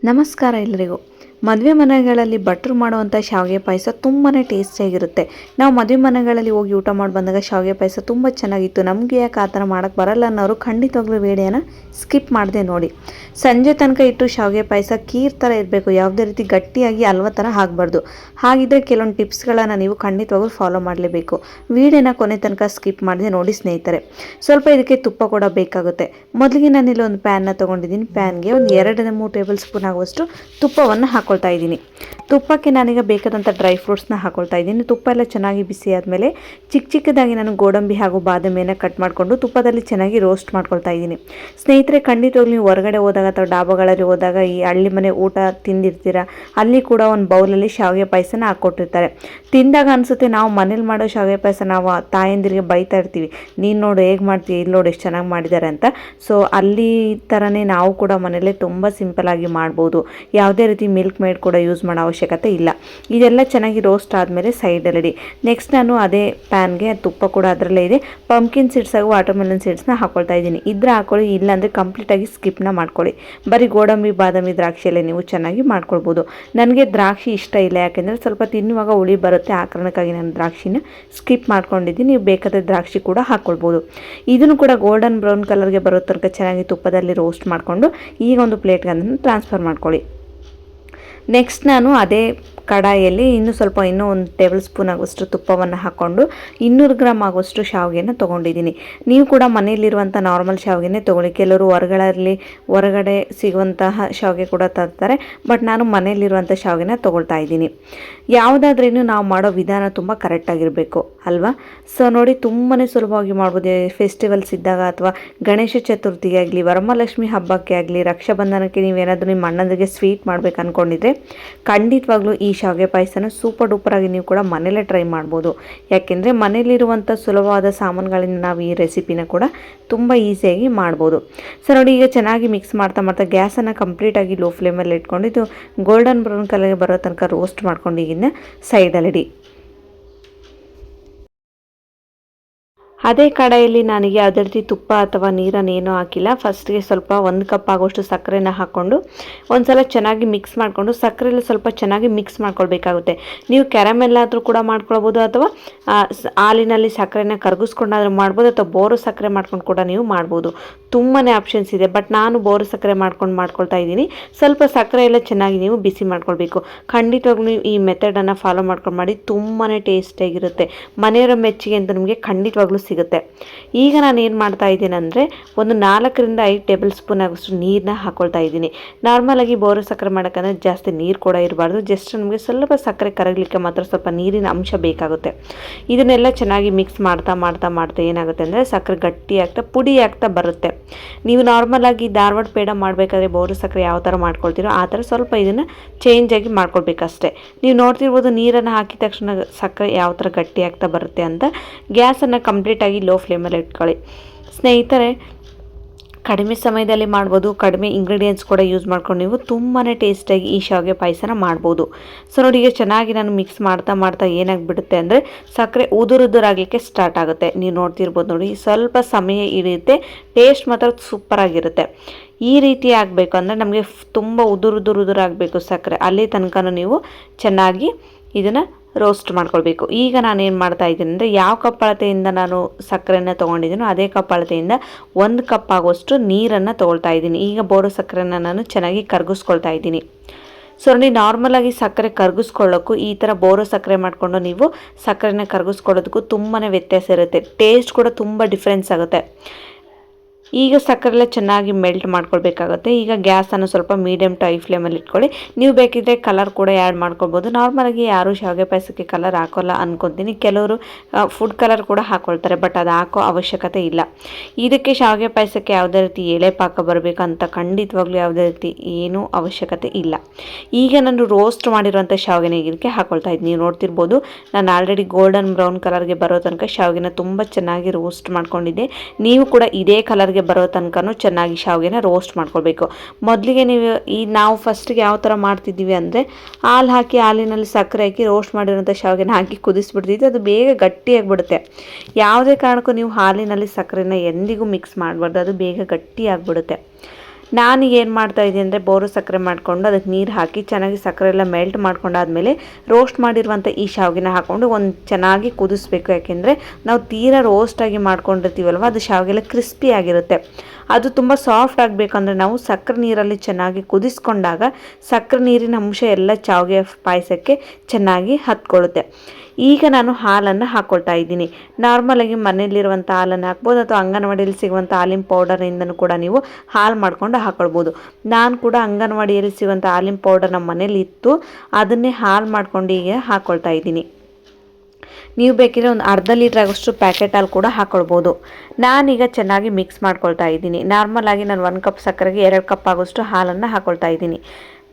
ನಮಸ್ಕಾರ ಎಲ್ಲರಿಗೂ. ಮದುವೆ ಮನೆಗಳಲ್ಲಿ ಭಟ್ರು ಮಾಡುವಂಥ ಶಾವಿಗೆ ಪಾಯಸ ತುಂಬಾ ಟೇಸ್ಟಿಯಾಗಿರುತ್ತೆ. ನಾವು ಮದುವೆ ಮನೆಗಳಲ್ಲಿ ಹೋಗಿ ಊಟ ಮಾಡಿ ಬಂದಾಗ ಶಾವಿಗೆ ಪಾಯಸ ತುಂಬ ಚೆನ್ನಾಗಿತ್ತು, ನಮಗೆ ಯಾಕೆ ಆ ಥರ ಮಾಡೋಕ್ಕೆ ಬರಲ್ಲ ಅನ್ನೋರು ಖಂಡಿತವಾಗ್ಲೂ ವಿಡಿಯೋನ ಸ್ಕಿಪ್ ಮಾಡದೆ ನೋಡಿ. ಸಂಜೆ ತನಕ ಇಟ್ಟು ಶಾವಿಗೆ ಪಾಯಸ ಕೀರ್ ಥರ ಇರಬೇಕು, ಯಾವುದೇ ರೀತಿ ಗಟ್ಟಿಯಾಗಿ ಹಲ್ವ ಥರ ಆಗಬಾರ್ದು. ಹಾಗಿದ್ದರೆ ಕೆಲವೊಂದು ಟಿಪ್ಸ್ಗಳನ್ನು ನೀವು ಖಂಡಿತವಾಗ್ಲೂ ಫಾಲೋ ಮಾಡಲೇಬೇಕು. ವಿಡಿಯೋನ ಕೊನೆ ತನಕ ಸ್ಕಿಪ್ ಮಾಡದೆ ನೋಡಿ ಸ್ನೇಹಿತರೆ. ಸ್ವಲ್ಪ ಇದಕ್ಕೆ ತುಪ್ಪ ಕೂಡ ಬೇಕಾಗುತ್ತೆ. ಮೊದಲಿಗೆ ನಾನಿಲ್ಲಿ ಒಂದು ಪ್ಯಾನ್ನ ತೊಗೊಂಡಿದ್ದೀನಿ. ಪ್ಯಾನ್ಗೆ ಒಂದು 2-3 ಟೇಬಲ್ ಸ್ಪೂನ್ ಆಗುವಷ್ಟು ತುಪ್ಪವನ್ನು ಹಾಕ್ಕೊಳ್ತಾ ಇದ್ದೀನಿ. ತುಪ್ಪಕ್ಕೆ ನಾನೀಗ ಬೇಕಾದಂಥ ಡ್ರೈ ಫ್ರೂಟ್ಸ್ನ ಹಾಕ್ಕೊಳ್ತಾ ಇದ್ದೀನಿ. ತುಪ್ಪ ಎಲ್ಲ ಚೆನ್ನಾಗಿ ಬಿಸಿ ಆದಮೇಲೆ ಚಿಕ್ಕದಾಗಿ ನಾನು ಗೋಡಂಬಿ ಹಾಗೂ ಬಾದಾಮಿಯನ್ನು ಕಟ್ ಮಾಡಿಕೊಂಡು ತುಪ್ಪದಲ್ಲಿ ಚೆನ್ನಾಗಿ ರೋಸ್ಟ್ ಮಾಡ್ಕೊಳ್ತಾ ಇದ್ದೀನಿ. ಸ್ನೇಹಿತರೆ, ಖಂಡಿತವಾಗ್ಲೂ ನೀವು ಹೊರಗಡೆ ಹೋದಾಗ ಅಥವಾ ಡಾಬಾಗಳಲ್ಲಿ ಹೋದಾಗ ಈ ಹಳ್ಳಿ ಮನೆ ಊಟ ತಿಂದಿರ್ತೀರ, ಅಲ್ಲಿ ಕೂಡ ಒಂದು ಬೌಲಲ್ಲಿ ಶಾವಿಗೆ ಪಾಯಸನ ಹಾಕ್ಕೊಟ್ಟಿರ್ತಾರೆ. ತಿಂದಾಗ ಅನಿಸುತ್ತೆ ನಾವು ಮನೇಲಿ ಮಾಡೋ ಶಾವಿಗೆ ಪಾಯಸ ನಾವು ತಾಯಂದಿರಿಗೆ ಬೈತಾ ಇರ್ತೀವಿ, ನೀನು ನೋಡು ಹೇಗೆ ಮಾಡ್ತೀವಿ, ಇಲ್ಲಿ ನೋಡಿ ಎಷ್ಟು ಚೆನ್ನಾಗಿ ಮಾಡಿದ್ದಾರೆ ಅಂತ. ಸೊ ಅಲ್ಲಿ ಥರನೇ ನಾವು ಕೂಡ ಮನೇಲಿ ತುಂಬ ಸಿಂಪಲಾಗಿ ಮಾಡ್ಬೋದು. ಯಾವುದೇ ರೀತಿ ಮಿಲ್ಕ್ ಮೇಡ್ ಕೂಡ ಯೂಸ್ ಮಾಡೋ ಅವಶ್ಯಕತೆ ಇಲ್ಲ. ಇದೆಲ್ಲ ಚೆನ್ನಾಗಿ ರೋಸ್ಟ್ ಆದಮೇಲೆ ಸೈಡಲ್ಲಿಡಿ. ನೆಕ್ಸ್ಟ್ ನಾನು ಅದೇ ಪ್ಯಾನ್ಗೆ ತುಪ್ಪ ಕೂಡ ಅದರಲ್ಲೇ ಇದೆ, ಪಂಪ್ಕಿನ್ ಸೀಡ್ಸ್ ಹಾಗೂ ವಾಟರ್ಮೆಲನ್ ಸೀಡ್ಸ್ನ ಹಾಕ್ಕೊಳ್ತಾ ಇದ್ದೀನಿ. ಇದ್ರೆ ಹಾಕ್ಕೊಳ್ಳಿ, ಇಲ್ಲಾಂದರೆ ಕಂಪ್ಲೀಟಾಗಿ ಸ್ಕಿಪ್ನ ಮಾಡ್ಕೊಳ್ಳಿ. ಬರೀ ಗೋಡಂಬಿ ಬಾದಾಮಿ ದ್ರಾಕ್ಷಿಯಲ್ಲೇ ನೀವು ಚೆನ್ನಾಗಿ ಮಾಡ್ಕೊಳ್ಬೋದು. ನನಗೆ ದ್ರಾಕ್ಷಿ ಇಷ್ಟ ಇಲ್ಲ, ಯಾಕೆಂದರೆ ಸ್ವಲ್ಪ ತಿನ್ನುವಾಗ ಹುಳಿ ಬರುತ್ತೆ, ಆ ಕಾರಣಕ್ಕಾಗಿ ನಾನು ದ್ರಾಕ್ಷಿನ ಸ್ಕಿಪ್ ಮಾಡ್ಕೊಂಡಿದ್ದೀನಿ. ನೀವು ಬೇಕಾದರೆ ದ್ರಾಕ್ಷಿ ಕೂಡ ಹಾಕ್ಕೊಳ್ಬೋದು. ಇದನ್ನು ಕೂಡ ಗೋಲ್ಡನ್ ಬ್ರೌನ್ ಕಲರ್ಗೆ ಬರೋ ತನಕ ಚೆನ್ನಾಗಿ ತುಪ್ಪದಲ್ಲಿ ರೋಸ್ಟ್ ಮಾಡಿಕೊಂಡು ಈಗ ಒಂದು ಪ್ಲೇಟ್ಗೆ ಅದನ್ನು ಟ್ರಾನ್ಸ್ಫರ್ ಮಾಡ್ಕೊಳ್ಳಿ. ನೆಕ್ಸ್ಟ್ ನಾನು ಅದೇ ಕಡಾಯಿಯಲ್ಲಿ ಇನ್ನೂ ಒಂದು ಟೇಬಲ್ ಸ್ಪೂನ್ ಆಗುವಷ್ಟು ತುಪ್ಪವನ್ನು ಹಾಕ್ಕೊಂಡು 200 ಗ್ರಾಮ್ ಆಗುವಷ್ಟು ಶಾವಿಗೆನ ತೊಗೊಂಡಿದ್ದೀನಿ. ನೀವು ಕೂಡ ಮನೆಯಲ್ಲಿರುವಂಥ ನಾರ್ಮಲ್ ಶಾವಿಗೆನೇ ತೊಗೊಳ್ಳಿ. ಕೆಲವರು ಹೊರಗಡೆ ಸಿಗುವಂತಹ ಶಾವಿಗೆ ಕೂಡ ತರ್ತಾರೆ, ಬಟ್ ನಾನು ಮನೆಯಲ್ಲಿರುವಂಥ ಶಾವಿಗೆನ ತೊಗೊಳ್ತಾ ಇದ್ದೀನಿ. ಯಾವುದಾದ್ರೂ ನಾವು ಮಾಡೋ ವಿಧಾನ ತುಂಬ ಕರೆಕ್ಟಾಗಿರಬೇಕು ಅಲ್ವಾ? ಸೊ ನೋಡಿ, ತುಂಬಾ ಸುಲಭವಾಗಿ ಮಾಡ್ಬೋದು. ಫೆಸ್ಟಿವಲ್ಸ್ ಇದ್ದಾಗ ಅಥವಾ ಗಣೇಶ ಚತುರ್ಥಿಗೆ ಆಗಲಿ, ವರಮಹಾಲಕ್ಷ್ಮಿ ಹಬ್ಬಕ್ಕೆ ಆಗಲಿ, ರಕ್ಷಾಬಂಧನಕ್ಕೆ ನೀವೇನಾದರೂ ನಿಮ್ಮ ಅಣ್ಣಂದಿಗೆ ಸ್ವೀಟ್ ಮಾಡಬೇಕು ಅಂದ್ಕೊಂಡಿದ್ರೆ ಖಂಡಿತವಾಗ್ಲೂ ಈ ಶಾವಿಗೆ ಪಾಯಸನ ಸೂಪರ್ ಡೂಪರಾಗಿ ನೀವು ಕೂಡ ಮನೇಲೇ ಟ್ರೈ ಮಾಡ್ಬೋದು. ಯಾಕೆಂದರೆ ಮನೇಲಿರುವಂಥ ಸುಲಭವಾದ ಸಾಮಾನುಗಳಿಂದ ನಾವು ಈ ರೆಸಿಪಿನ ಕೂಡ ತುಂಬ ಈಸಿಯಾಗಿ ಮಾಡ್ಬೋದು. ಸೊ ನೋಡಿ, ಈಗ ಚೆನ್ನಾಗಿ ಮಿಕ್ಸ್ ಮಾಡ್ತಾ ಗ್ಯಾಸನ್ನು ಕಂಪ್ಲೀಟಾಗಿ ಲೋ ಫ್ಲೇಮಲ್ಲಿ ಇಟ್ಕೊಂಡು ಇದು ಗೋಲ್ಡನ್ ಬ್ರೌನ್ ಕಲರ್ಗೆ ಬರೋ ತನಕ ರೋಸ್ಟ್ ಮಾಡ್ಕೊಂಡು ಈಗಿನ ಸೈಡಲ್ಲಿಡಿ. ಅದೇ ಕಡಾಯಲ್ಲಿ ನನಗೆ ಯಾವುದೇ ರೀತಿ ತುಪ್ಪ ಅಥವಾ ನೀರನ್ನೇನೂ ಹಾಕಿಲ್ಲ. ಫಸ್ಟ್ಗೆ ಸ್ವಲ್ಪ 1 ಕಪ್ ಆಗೋಷ್ಟು ಸಕ್ಕರೆನ ಹಾಕ್ಕೊಂಡು ಒಂದ್ಸಲ ಚೆನ್ನಾಗಿ ಮಿಕ್ಸ್ ಮಾಡಿಕೊಂಡು, ಸಕ್ಕರೆಯಲ್ಲಿ ಸ್ವಲ್ಪ ಚೆನ್ನಾಗಿ ಮಿಕ್ಸ್ ಮಾಡ್ಕೊಳ್ಬೇಕಾಗುತ್ತೆ. ನೀವು ಕ್ಯಾರಮೆಲ್ ಆದರೂ ಕೂಡ ಮಾಡ್ಕೊಳ್ಬೋದು, ಅಥವಾ ಹಾಲಿನಲ್ಲಿ ಸಕ್ಕರೆನ ಕರಗಿಸ್ಕೊಂಡಾದ್ರೂ ಮಾಡ್ಬೋದು, ಅಥವಾ ಬೋರು ಸಕ್ಕರೆ ಮಾಡ್ಕೊಂಡು ಕೂಡ ನೀವು ಮಾಡ್ಬೋದು. ತುಂಬಾ ಆಪ್ಷನ್ಸ್ ಇದೆ, ಬಟ್ ನಾನು ಬೋರು ಸಕ್ಕರೆ ಮಾಡ್ಕೊಳ್ತಾ ಇದ್ದೀನಿ. ಸ್ವಲ್ಪ ಸಕ್ಕರೆ ಎಲ್ಲ ಚೆನ್ನಾಗಿ ನೀವು ಬಿಸಿ ಮಾಡ್ಕೊಳ್ಬೇಕು. ಖಂಡಿತವಾಗ್ಲೂ ನೀವು ಈ ಮೆಥಡನ್ನು ಫಾಲೋ ಮಾಡ್ಕೊಂಡು ಮಾಡಿ, ತುಂಬಾ ಟೇಸ್ಟಿಯಾಗಿರುತ್ತೆ. ಮನೆಯವರ ಮೆಚ್ಚುಗೆ ಅಂತ ನಿಮಗೆ ಖಂಡಿತವಾಗ್ಲೂ ಸಿಗುತ್ತೆ. ಈಗ ನಾನು ಏನು ಮಾಡ್ತಾ ಇದ್ದೀನಿ ಅಂದರೆ ಒಂದು 4-5 ಟೇಬಲ್ ಸ್ಪೂನ್ ಆಗೋಷ್ಟು ನೀರನ್ನ ಹಾಕ್ಕೊಳ್ತಾ ಇದ್ದೀನಿ. ನಾರ್ಮಲಾಗಿ ಬೋರು ಸಕ್ಕರೆ ಮಾಡೋಕ್ಕಂದ್ರೆ ಜಾಸ್ತಿ ನೀರು ಕೂಡ ಇರಬಾರ್ದು, ಜಸ್ಟ್ ನಮಗೆ ಸ್ವಲ್ಪ ಸಕ್ಕರೆ ಕರಗಲಿಕ್ಕೆ ಮಾತ್ರ ಸ್ವಲ್ಪ ನೀರಿನ ಅಂಶ ಬೇಕಾಗುತ್ತೆ. ಇದನ್ನೆಲ್ಲ ಚೆನ್ನಾಗಿ ಮಿಕ್ಸ್ ಮಾಡ್ತಾ ಏನಾಗುತ್ತೆ ಅಂದರೆ ಸಕ್ಕರೆ ಗಟ್ಟಿ ಆಗ್ತಾ ಪುಡಿ ಆಗ್ತಾ ಬರುತ್ತೆ. ನೀವು ನಾರ್ಮಲಾಗಿ ಧಾರವಾಡ ಪೇಡ ಮಾಡಬೇಕಾದ್ರೆ ಬೋರು ಸಕ್ಕರೆ ಯಾವ ಥರ ಮಾಡ್ಕೊಳ್ತೀರೋ ಆ ಥರ ಸ್ವಲ್ಪ ಇದನ್ನು ಚೇಂಜಾಗಿ ಮಾಡ್ಕೊಳ್ಬೇಕಷ್ಟೇ. ನೀವು ನೋಡ್ತಿರ್ಬೋದು, ನೀರನ್ನು ಹಾಕಿದ ತಕ್ಷಣ ಸಕ್ಕರೆ ಯಾವ ಥರ ಗಟ್ಟಿ ಆಗ್ತಾ ಬರುತ್ತೆ ಅಂತ. ಗ್ಯಾಸನ್ನು ಕಂಪ್ಲೀಟಾಗಿ ಲೋ ಫ್ಲೇಮಲ್ಲಿ ಇಟ್ಕೊಳ್ಳಿ. ಸ್ನೇಹಿತರೆ, ಕಡಿಮೆ ಸಮಯದಲ್ಲಿ ಮಾಡ್ಬೋದು, ಕಡಿಮೆ ಇಂಗ್ರೀಡಿಯೆಂಟ್ಸ್ ಕೂಡ ಯೂಸ್ ಮಾಡ್ಕೊಂಡು ನೀವು ತುಂಬಾ ಟೇಸ್ಟಾಗಿ ಈ ಶಾವಿಗೆ ಪಾಯಸನ ಮಾಡ್ಬೋದು. ಸೊ ನೋಡಿ, ಈಗ ಚೆನ್ನಾಗಿ ನಾನು ಮಿಕ್ಸ್ ಮಾಡ್ತಾ ಏನಾಗಿಬಿಡುತ್ತೆ ಅಂದರೆ ಸಕ್ಕರೆ ಉದುರಾಗಲಿಕ್ಕೆ ಸ್ಟಾರ್ಟ್ ಆಗುತ್ತೆ. ನೀವು ನೋಡ್ತಿರ್ಬೋದು ನೋಡಿ, ಸ್ವಲ್ಪ ಸಮಯ ಹಿಡಿಯುತ್ತೆ, ಟೇಸ್ಟ್ ಮಾತ್ರ ಸೂಪರಾಗಿರುತ್ತೆ. ಈ ರೀತಿ ಆಗಬೇಕು ಅಂದರೆ ನಮಗೆ ತುಂಬ ಉದುರಾಗಬೇಕು ಸಕ್ಕರೆ, ಅಲ್ಲಿ ತನಕ ನೀವು ಚೆನ್ನಾಗಿ ಇದನ್ನು ರೋಸ್ಟ್ ಮಾಡ್ಕೊಳ್ಬೇಕು. ಈಗ ನಾನೇನು ಮಾಡ್ತಾ ಇದ್ದೀನಿ ಅಂದರೆ ಯಾವ ಕಪ್ ಅಳತೆಯಿಂದ ನಾನು ಸಕ್ಕರೆನ ತೊಗೊಂಡಿದ್ದೀನೋ ಅದೇ ಕಪ್ ಅಳತೆಯಿಂದ 1 ಕಪ್ ಆಗೋಷ್ಟು ನೀರನ್ನು ತೊಗೊಳ್ತಾ ಇದ್ದೀನಿ. ಈಗ ಬೋರು ಸಕ್ಕರೆನ ನಾನು ಚೆನ್ನಾಗಿ ಕರಗಿಸ್ಕೊಳ್ತಾ ಇದ್ದೀನಿ. ಸೊ ನೋಡಿ, ನಾರ್ಮಲಾಗಿ ಸಕ್ಕರೆ ಕರಗಿಸ್ಕೊಳ್ಳೋಕ್ಕೂ ಈ ಥರ ಬೋರೋ ಸಕ್ಕರೆ ಮಾಡಿಕೊಂಡು ನೀವು ಸಕ್ಕರೆನ ಕರಗಿಸ್ಕೊಳ್ಳೋದಕ್ಕೂ ತುಂಬಾ ವ್ಯತ್ಯಾಸ ಇರುತ್ತೆ. ಟೇಸ್ಟ್ ಕೂಡ ತುಂಬ ಡಿಫ್ರೆನ್ಸ್ ಆಗುತ್ತೆ. ಈಗ ಸಕ್ಕರೆ ಎಲ್ಲ ಚೆನ್ನಾಗಿ ಮೆಲ್ಟ್ ಮಾಡ್ಕೊಳ್ಬೇಕಾಗುತ್ತೆ. ಈಗ ಗ್ಯಾಸನ್ನು ಸ್ವಲ್ಪ ಮೀಡಿಯಮ್ ಟು ಹೈ ಫ್ಲೇಮಲ್ಲಿ ಇಟ್ಕೊಳ್ಳಿ. ನೀವು ಬೇಕಿದ್ದರೆ ಕಲರ್ ಕೂಡ ಆ್ಯಡ್ ಮಾಡ್ಕೊಳ್ಬೋದು. ನಾರ್ಮಲಾಗಿ ಯಾರೂ ಶಾವಿಗೆ ಪಾಯಸಕ್ಕೆ ಕಲರ್ ಹಾಕೋಲ್ಲ ಅನ್ಕೊತೀನಿ. ಕೆಲವರು ಫುಡ್ ಕಲರ್ ಕೂಡ ಹಾಕ್ಕೊಳ್ತಾರೆ, ಬಟ್ ಅದು ಹಾಕೋ ಅವಶ್ಯಕತೆ ಇಲ್ಲ. ಇದಕ್ಕೆ ಶಾವಿಗೆ ಪಾಯಸಕ್ಕೆ ಯಾವುದೇ ರೀತಿ ಎಳೆ ಪಾಕ ಬರಬೇಕು ಅಂತ ಖಂಡಿತವಾಗ್ಲೂ ಯಾವುದೇ ರೀತಿ ಏನೂ ಅವಶ್ಯಕತೆ ಇಲ್ಲ. ಈಗ ನಾನು ರೋಸ್ಟ್ ಮಾಡಿರುವಂಥ ಶಾವಿಗೆನ ಇದಕ್ಕೆ ಹಾಕ್ಕೊಳ್ತಾ ಇದ್ದೀನಿ. ನೀವು ನೋಡ್ತಿರ್ಬೋದು, ನಾನು ಆಲ್ರೆಡಿ ಗೋಲ್ಡನ್ ಬ್ರೌನ್ ಕಲರ್ಗೆ ಬರೋ ತನಕ ಶಾವಿಗೆನ ತುಂಬ ಚೆನ್ನಾಗಿ ರೋಸ್ಟ್ ಮಾಡ್ಕೊಂಡಿದ್ದೆ. ನೀವು ಕೂಡ ಇದೇ ಕಲರ್ಗೆ ಬರೋ ತನಕ ಚೆನ್ನಾಗಿ ಶಾವಿಗೆನ ರೋಸ್ಟ್ ಮಾಡ್ಕೊಳ್ಬೇಕು. ಮೊದಲಿಗೆ ನಾವು ಫಸ್ಟಿಗೆ ಯಾವ ಥರ ಮಾಡ್ತಿದ್ದೀವಿ ಅಂದರೆ ಹಾಲು ಹಾಕಿ ಹಾಲಿನಲ್ಲಿ ಸಕ್ಕರೆ ಹಾಕಿ ರೋಸ್ಟ್ ಮಾಡಿರೋಂಥ ಶಾವಿಗೆನ ಹಾಕಿ ಕುದಿಸ್ಬಿಡ್ತಿದ್ದೆ, ಅದು ಬೇಗ ಗಟ್ಟಿಯಾಗಿಬಿಡುತ್ತೆ. ಯಾವುದೇ ಕಾರಣಕ್ಕೂ ನೀವು ಹಾಲಿನಲ್ಲಿ ಸಕ್ಕರೆನ ಎಂದಿಗೂ ಮಿಕ್ಸ್ ಮಾಡಬಾರ್ದು, ಅದು ಬೇಗ ಗಟ್ಟಿ ಆಗಿಬಿಡುತ್ತೆ. ನಾನು ಏನು ಮಾಡ್ತಾಯಿದ್ದೀನಿ ಅಂದರೆ ಬೋರು ಸಕ್ಕರೆ ಮಾಡಿಕೊಂಡು ಅದಕ್ಕೆ ನೀರು ಹಾಕಿ ಚೆನ್ನಾಗಿ ಸಕ್ಕರೆ ಎಲ್ಲ ಮೆಲ್ಟ್ ಮಾಡ್ಕೊಂಡಾದಮೇಲೆ ರೋಸ್ಟ್ ಮಾಡಿರುವಂಥ ಈ ಶಾವಿಗೆನ ಹಾಕ್ಕೊಂಡು ಒಂದು ಚೆನ್ನಾಗಿ ಕುದಿಸ್ಬೇಕು. ಯಾಕೆಂದರೆ ನಾವು ತೀರಾ ರೋಸ್ಟಾಗಿ ಮಾಡ್ಕೊಂಡಿರ್ತೀವಲ್ವ, ಅದು ಶಾವಿಗೆಲ್ಲ ಕ್ರಿಸ್ಪಿ ಆಗಿರುತ್ತೆ. ಅದು ತುಂಬ ಸಾಫ್ಟ್ ಆಗಬೇಕಂದ್ರೆ ನಾವು ಸಕ್ಕರೆ ನೀರಲ್ಲಿ ಚೆನ್ನಾಗಿ ಕುದಿಸ್ಕೊಂಡಾಗ ಸಕ್ಕರೆ ನೀರಿನ ಅಂಶ ಎಲ್ಲ ಶಾವಿಗೆ ಪಾಯಸಕ್ಕೆ ಚೆನ್ನಾಗಿ ಹತ್ಕೊಳ್ಳುತ್ತೆ. ಈಗ ನಾನು ಹಾಲನ್ನು ಹಾಕ್ಕೊಳ್ತಾ ಇದ್ದೀನಿ. ನಾರ್ಮಲಾಗಿ ಮನೆಯಲ್ಲಿರುವಂಥ ಹಾಲನ್ನು ಹಾಕ್ಬೋದು, ಅಥವಾ ಅಂಗನವಾಡಿಯಲ್ಲಿ ಸಿಗುವಂಥ ಹಾಲಿನ ಪೌಡರಿಂದನೂ ಕೂಡ ನೀವು ಹಾಲು ಮಾಡ್ಕೊಂಡು ಹಾಕ್ಕೊಳ್ಬೋದು. ನಾನು ಕೂಡ ಅಂಗನವಾಡಿಯಲ್ಲಿ ಸಿಗುವಂಥ ಹಾಲಿನ ಪೌಡರ್ ನಮ್ಮ ಮನೇಲಿ ಇತ್ತು, ಅದನ್ನೇ ಹಾಲು ಮಾಡ್ಕೊಂಡು ಈಗ ಹಾಕ್ಕೊಳ್ತಾ ಇದ್ದೀನಿ. ನೀವು ಬೇಕಿದ್ರೆ ಒಂದು ಅರ್ಧ ಲೀಟ್ರ್ ಆಗೋಷ್ಟು ಪ್ಯಾಕೆಟ್ ಹಾಲು ಕೂಡ ಹಾಕ್ಕೊಳ್ಬೋದು. ನಾನೀಗ ಚೆನ್ನಾಗಿ ಮಿಕ್ಸ್ ಮಾಡ್ಕೊಳ್ತಾ ಇದ್ದೀನಿ. ನಾರ್ಮಲಾಗಿ ನಾನು 1 ಕಪ್ ಸಕ್ಕರೆಗೆ 2 ಕಪ್ ಆಗೋಷ್ಟು ಹಾಲನ್ನು ಹಾಕ್ಕೊಳ್ತಾ ಇದ್ದೀನಿ.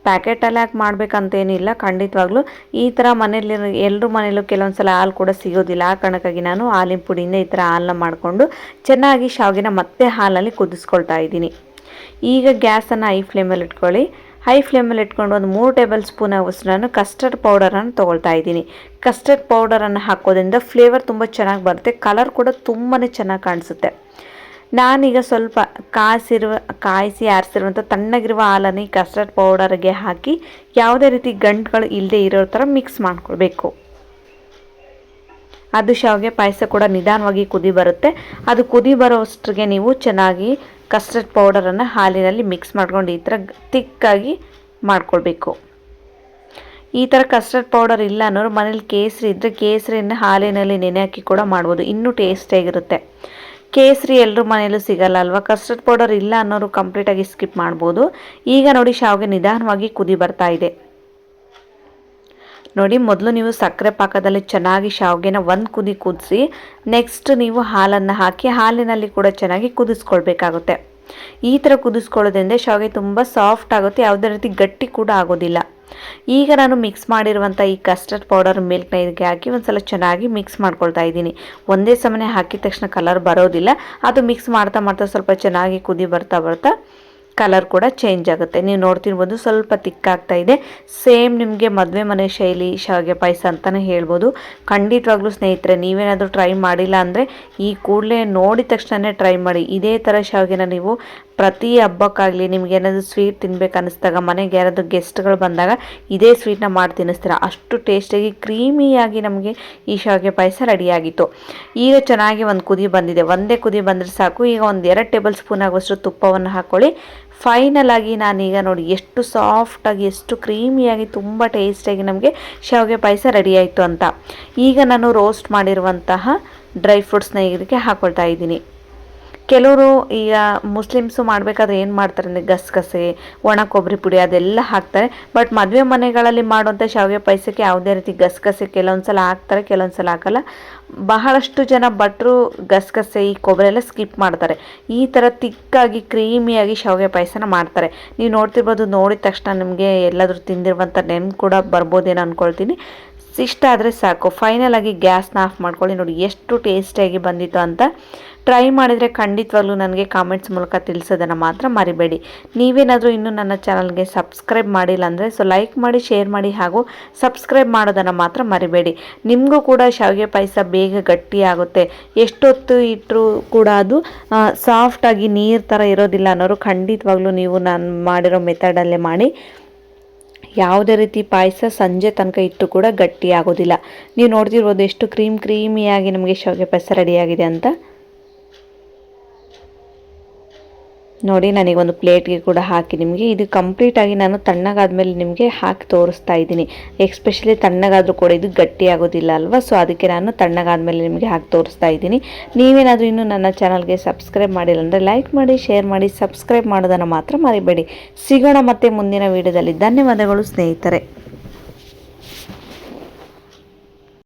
ಪ್ಯಾಕೆಟಲ್ಲಿ ಹಾಕಿ ಮಾಡಬೇಕಂತೇನಿಲ್ಲ, ಖಂಡಿತವಾಗ್ಲೂ ಈ ಥರ ಮನೇಲಿ ಎಲ್ಲರೂ ಮನೇಲೂ ಕೆಲವೊಂದು ಸಲ ಹಾಲು ಕೂಡ ಸಿಗೋದಿಲ್ಲ. ಆ ಕಾರಣಕ್ಕಾಗಿ ನಾನು ಹಾಲಿನ ಪುಡಿಯಿಂದ ಈ ಥರ ಹಾಲನ್ನ ಮಾಡಿಕೊಂಡು ಚೆನ್ನಾಗಿ ಶಾವಿಗೆನ ಮತ್ತೆ ಹಾಲಲ್ಲಿ ಕುದಿಸ್ಕೊಳ್ತಾ ಇದ್ದೀನಿ. ಈಗ ಗ್ಯಾಸನ್ನು ಹೈ ಫ್ಲೇಮಲ್ಲಿ ಇಟ್ಕೊಳ್ಳಿ. ಹೈ ಫ್ಲೇಮಲ್ಲಿ ಇಟ್ಕೊಂಡು ಒಂದು 3 ಟೇಬಲ್ ಸ್ಪೂನ್ ಆಗೋಷ್ಟು ನಾನು ಕಸ್ಟರ್ಡ್ ಪೌಡರನ್ನು ತೊಗೊಳ್ತಾ ಇದ್ದೀನಿ. ಕಸ್ಟರ್ಡ್ ಪೌಡರನ್ನು ಹಾಕೋದ್ರಿಂದ ಫ್ಲೇವರ್ ತುಂಬ ಚೆನ್ನಾಗಿ ಬರುತ್ತೆ, ಕಲರ್ ಕೂಡ ತುಂಬಾ ಚೆನ್ನಾಗಿ ಕಾಣಿಸುತ್ತೆ. ನಾನೀಗ ಸ್ವಲ್ಪ ಕಾಯಿಸಿ ಆರಿಸಿರುವಂಥ ತಣ್ಣಗಿರುವ ಹಾಲನ್ನು ಈ ಕಸ್ಟರ್ಡ್ ಪೌಡರ್ಗೆ ಹಾಕಿ ಯಾವುದೇ ರೀತಿ ಗಂಟುಗಳು ಇಲ್ಲದೆ ಇರೋ ಥರ ಮಿಕ್ಸ್ ಮಾಡ್ಕೊಳ್ಬೇಕು. ಅದು ಶಾವಿಗೆ ಪಾಯಸ ಕೂಡ ನಿಧಾನವಾಗಿ ಕುದಿ ಬರುತ್ತೆ. ಅದು ಕುದಿ ಬರೋಷ್ಟಿಗೆ ನೀವು ಚೆನ್ನಾಗಿ ಕಸ್ಟರ್ಡ್ ಪೌಡರನ್ನು ಹಾಲಿನಲ್ಲಿ ಮಿಕ್ಸ್ ಮಾಡ್ಕೊಂಡು ಈ ಥರ ತಿಕ್ಕಾಗಿ ಮಾಡ್ಕೊಳ್ಬೇಕು. ಈ ಥರ ಕಸ್ಟರ್ಡ್ ಪೌಡರ್ ಇಲ್ಲ ಅನ್ನೋರು ಮನೇಲಿ ಕೇಸರಿ ಇದ್ದರೆ ಕೇಸರಿಯನ್ನು ಹಾಲಿನಲ್ಲಿ ನೆನೆ ಹಾಕಿ ಕೂಡ ಮಾಡ್ಬೋದು, ಇನ್ನೂ ಟೇಸ್ಟಿಯಾಗಿರುತ್ತೆ. ಕೇಸರಿ ಎಲ್ಲರೂ ಮನೇಲೂ ಸಿಗಲ್ಲ ಅಲ್ವಾ, ಕಸ್ಟರ್ಡ್ ಪೌಡರ್ ಇಲ್ಲ ಅನ್ನೋರು ಕಂಪ್ಲೀಟಾಗಿ ಸ್ಕಿಪ್ ಮಾಡ್ಬೋದು. ಈಗ ನೋಡಿ ಶಾವಿಗೆ ನಿಧಾನವಾಗಿ ಕುದಿ ಬರ್ತಾ ಇದೆ. ನೋಡಿ, ಮೊದಲು ನೀವು ಸಕ್ಕರೆ ಪಾಕದಲ್ಲಿ ಚೆನ್ನಾಗಿ ಶಾವಿಗೆನ ಒಂದು ಕುದಿ ಕುದಿಸಿ ನೆಕ್ಸ್ಟ್ ನೀವು ಹಾಲನ್ನು ಹಾಕಿ ಹಾಲಿನಲ್ಲಿ ಕೂಡ ಚೆನ್ನಾಗಿ ಕುದಿಸ್ಕೊಳ್ಬೇಕಾಗುತ್ತೆ. ಈ ಥರ ಕುದಿಸ್ಕೊಳ್ಳೋದ್ರಿಂದ ಶಾವಿಗೆ ತುಂಬ ಸಾಫ್ಟ್ ಆಗುತ್ತೆ, ಯಾವುದೇ ರೀತಿ ಗಟ್ಟಿ ಕೂಡ ಆಗೋದಿಲ್ಲ. ಈಗ ನಾನು ಮಿಕ್ಸ್ ಮಾಡಿರುವಂಥ ಈ ಕಸ್ಟರ್ಡ್ ಪೌಡರ್ ಮಿಲ್ಕ್ನ ಇದಕ್ಕೆ ಹಾಕಿ ಒಂದು ಸಲ ಚೆನ್ನಾಗಿ ಮಿಕ್ಸ್ ಮಾಡ್ಕೊಳ್ತಾ ಇದ್ದೀನಿ. ಒಂದೇ ಸಮನೆ ಹಾಕಿದ ತಕ್ಷಣ ಕಲರ್ ಬರೋದಿಲ್ಲ, ಅದು ಮಿಕ್ಸ್ ಮಾಡ್ತಾ ಮಾಡ್ತಾ ಸ್ವಲ್ಪ ಚೆನ್ನಾಗಿ ಕುದಿ ಬರ್ತಾ ಬರ್ತಾ ಕಲರ್ ಕೂಡ ಚೇಂಜ್ ಆಗುತ್ತೆ. ನೀವು ನೋಡ್ತಿರ್ಬೋದು ಸ್ವಲ್ಪ ತಿಕ್ಕಾಗ್ತಾ ಇದೆ. ಸೇಮ್ ನಿಮಗೆ ಮದುವೆ ಮನೆ ಶೈಲಿ ಶಾವಿಗೆ ಪಾಯಸ ಅಂತಲೇ ಹೇಳ್ಬೋದು. ಖಂಡಿತವಾಗ್ಲೂ ಸ್ನೇಹಿತರೆ, ನೀವೇನಾದರೂ ಟ್ರೈ ಮಾಡಿಲ್ಲ ಅಂದರೆ ಈ ಕೂಡಲೇ ನೋಡಿದ ತಕ್ಷಣ ಟ್ರೈ ಮಾಡಿ. ಇದೇ ಥರ ಶಾವಿಗೆನ ನೀವು ಪ್ರತಿ ಹಬ್ಬಕ್ಕಾಗಲಿ ನಿಮ್ಗೇನಾದರೂ ಸ್ವೀಟ್ ತಿನ್ಬೇಕು ಅನ್ನಿಸ್ದಾಗ, ಮನೆಗೆ ಯಾರಾದರೂ ಗೆಸ್ಟ್ಗಳು ಬಂದಾಗ ಇದೇ ಸ್ವೀಟ್ನ ಮಾಡಿ ತಿನ್ನಿಸ್ತೀರ. ಅಷ್ಟು ಟೇಸ್ಟಿಯಾಗಿ ಕ್ರೀಮಿಯಾಗಿ ನಮಗೆ ಈ ಶಾವಿಗೆ ಪಾಯಸ ರೆಡಿಯಾಗಿತ್ತು. ಈಗ ಚೆನ್ನಾಗಿ ಒಂದು ಕುದಿ ಬಂದಿದೆ, ಒಂದೇ ಕುದಿ ಬಂದರೆ ಸಾಕು. ಈಗ ಒಂದು 2 ಟೇಬಲ್ ಸ್ಪೂನ್ ಆಗುವಷ್ಟು ತುಪ್ಪವನ್ನು ಹಾಕ್ಕೊಳ್ಳಿ. ಫೈನಲ್ ಆಗಿ ನಾನೀಗ ನೋಡಿ ಎಷ್ಟು ಸಾಫ್ಟಾಗಿ ಎಷ್ಟು ಕ್ರೀಮಿಯಾಗಿ ತುಂಬ ಟೇಸ್ಟಿಯಾಗಿ ನಮಗೆ ಶಾವಿಗೆ ಪಾಯಸ ರೆಡಿ ಆಯಿತು ಅಂತ. ಈಗ ನಾನು ರೋಸ್ಟ್ ಮಾಡಿರುವಂತಹ ಡ್ರೈ ಫ್ರೂಟ್ಸ್ನ ಇದಕ್ಕೆ ಹಾಕ್ಕೊಳ್ತಾ ಇದ್ದೀನಿ. ಕೆಲವರು ಈಗ ಮುಸ್ಲಿಮ್ಸು ಮಾಡಬೇಕಾದ್ರೆ ಏನು ಮಾಡ್ತಾರೆ ಅಂದರೆ ಗಸಗಸೆ, ಒಣ ಕೊಬ್ಬರಿ ಪುಡಿ ಅದೆಲ್ಲ ಹಾಕ್ತಾರೆ. ಬಟ್ ಮದುವೆ ಮನೆಗಳಲ್ಲಿ ಮಾಡುವಂಥ ಶಾವಿಗೆ ಪಾಯಸಕ್ಕೆ ಯಾವುದೇ ರೀತಿ ಗಸಗಸೆ ಕೆಲವೊಂದು ಸಲ ಹಾಕ್ತಾರೆ, ಕೆಲವೊಂದು ಸಲ ಹಾಕಲ್ಲ. ಬಹಳಷ್ಟು ಜನ ಭಟ್ರು ಗಸಗಸೆ ಈ ಕೊಬ್ಬರಿ ಎಲ್ಲ ಸ್ಕಿಪ್ ಮಾಡ್ತಾರೆ. ಈ ಥರ ತಿಕ್ಕಾಗಿ ಕ್ರೀಮಿಯಾಗಿ ಶಾವಿಗೆ ಪಾಯಸನ ಮಾಡ್ತಾರೆ. ನೀವು ನೋಡ್ತಿರ್ಬೋದು, ನೋಡಿದ ತಕ್ಷಣ ನಿಮಗೆ ಎಲ್ಲಾದರೂ ತಿಂದಿರುವಂಥ ನೆನಪು ಕೂಡ ಬರ್ಬೋದೇನೋ ಅಂದ್ಕೊಳ್ತೀನಿ. ಇಷ್ಟ ಆದರೆ ಸಾಕು. ಫೈನಲ್ ಆಗಿ ಗ್ಯಾಸ್ನ ಆಫ್ ಮಾಡ್ಕೊಳ್ಳಿ. ನೋಡಿ ಎಷ್ಟು ಟೇಸ್ಟಿಯಾಗಿ ಬಂದಿತ್ತು ಅಂತ. ಟ್ರೈ ಮಾಡಿದರೆ ಖಂಡಿತವಾಗ್ಲೂ ನನಗೆ ಕಾಮೆಂಟ್ಸ್ ಮೂಲಕ ತಿಳಿಸೋದನ್ನು ಮಾತ್ರ ಮರಿಬೇಡಿ. ನೀವೇನಾದರೂ ಇನ್ನೂ ನನ್ನ ಚಾನಲ್ಗೆ ಸಬ್ಸ್ಕ್ರೈಬ್ ಮಾಡಿಲ್ಲ ಅಂದರೆ ಲೈಕ್ ಮಾಡಿ, ಶೇರ್ ಮಾಡಿ, ಹಾಗೂ ಸಬ್ಸ್ಕ್ರೈಬ್ ಮಾಡೋದನ್ನು ಮಾತ್ರ ಮರಿಬೇಡಿ. ನಿಮಗೂ ಕೂಡ ಶಾವಿಗೆ ಪಾಯಸ ಬೇಗ ಗಟ್ಟಿ ಆಗುತ್ತೆ, ಎಷ್ಟೊತ್ತು ಇಟ್ಟರೂ ಕೂಡ ಅದು ಸಾಫ್ಟಾಗಿ ನೀರು ಥರ ಇರೋದಿಲ್ಲ ಅನ್ನೋರು ಖಂಡಿತವಾಗ್ಲೂ ನೀವು ನಾನು ಮಾಡಿರೋ ಮೆಥಡಲ್ಲೇ ಮಾಡಿ. ಯಾವುದೇ ರೀತಿ ಪಾಯಸ ಸಂಜೆ ತನಕ ಇಟ್ಟು ಕೂಡ ಗಟ್ಟಿ ಆಗೋದಿಲ್ಲ. ನೀವು ನೋಡ್ತಿರ್ಬೋದು ಎಷ್ಟು ಕ್ರೀಮಿಯಾಗಿ ನಮಗೆ ಶಾವಿಗೆ ಪಾಯಸ ರೆಡಿಯಾಗಿದೆ ಅಂತ. ನೋಡಿ, ನನಗೊಂದು ಪ್ಲೇಟ್ಗೆ ಕೂಡ ಹಾಕಿ ನಿಮಗೆ ಇದು ಕಂಪ್ಲೀಟಾಗಿ ನಾನು ತಣ್ಣಗಾದ್ಮೇಲೆ ನಿಮಗೆ ಹಾಕಿ ತೋರಿಸ್ತಾ ಇದ್ದೀನಿ. ಎಸ್ಪೆಷಲಿ ತಣ್ಣಗಾದರೂ ಕೂಡ ಇದು ಗಟ್ಟಿ ಆಗೋದಿಲ್ಲ ಅಲ್ವಾ, ಸೊ ಅದಕ್ಕೆ ನಾನು ತಣ್ಣಗಾದ್ಮೇಲೆ ನಿಮಗೆ ಹಾಕಿ ತೋರಿಸ್ತಾ ಇದ್ದೀನಿ. ನೀವೇನಾದರೂ ಇನ್ನೂ ನನ್ನ ಚಾನಲ್ಗೆ ಸಬ್ಸ್ಕ್ರೈಬ್ ಮಾಡಿಲ್ಲ ಅಂದರೆ ಲೈಕ್ ಮಾಡಿ, ಶೇರ್ ಮಾಡಿ, ಸಬ್ಸ್ಕ್ರೈಬ್ ಮಾಡೋದನ್ನು ಮಾತ್ರ ಮರಿಬೇಡಿ. ಸಿಗೋಣ ಮತ್ತೆ ಮುಂದಿನ ವಿಡಿಯೋದಲ್ಲಿ. ಧನ್ಯವಾದಗಳು ಸ್ನೇಹಿತರೆ.